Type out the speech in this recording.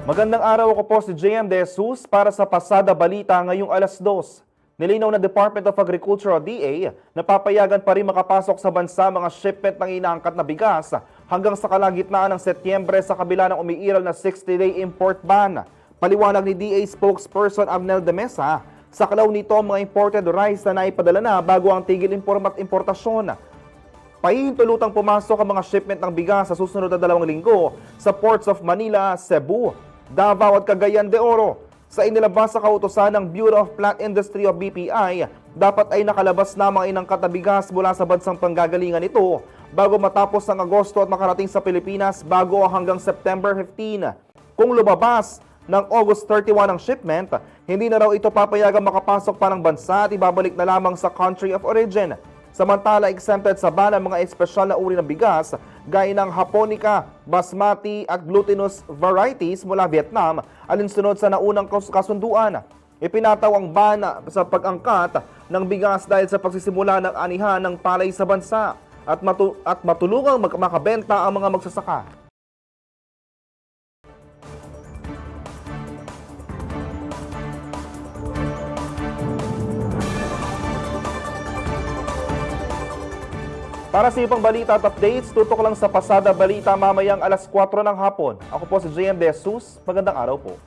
Magandang araw, ako po si JM De Jesus para sa Pasada Balita ngayong alas 2. Nilinaw ng Department of Agriculture o DA na papayagan pa rin makapasok sa bansa mga shipment ng inaangkat na bigas hanggang sa kalagitnaan ng Setyembre sa kabila ng umiiral na 60-day import ban. Paliwanag ni DA spokesperson Abnel de Mesa, saklaw nito ang mga imported rice na naipadala na bago ang tigil importasyon. Pahihintulutang pumasok ang mga shipment ng bigas sa susunod na 2 linggo sa ports of Manila, Cebu, Davao at Cagayan de Oro. Sa inilabas sa kautusan ng Bureau of Plant Industry o BPI, dapat ay nakalabas na mga inangkat na bigas mula sa bansang panggagalingan ito bago matapos ang Agosto at makarating sa Pilipinas bago hanggang September 15. Kung lumabas ng August 31 ang shipment, hindi na raw ito papayagang makapasok pa ng bansa at ibabalik na lamang sa country of origin. Samantala, exempted sa ban ang mga espesyal na uri ng bigas gaya ng Japonica, Basmati at glutinous varieties mula Vietnam alinsunod sa naunang kasunduan. Ipinataw ang ban sa pag-angkat ng bigas dahil sa pagsisimula ng anihan ng palay sa bansa at matulungang makabenta ang mga magsasaka. Para sa ibang balita at updates, tutok lang sa Pasada Balita mamayang alas 4 ng hapon. Ako po si JM De Jesus. Magandang araw po.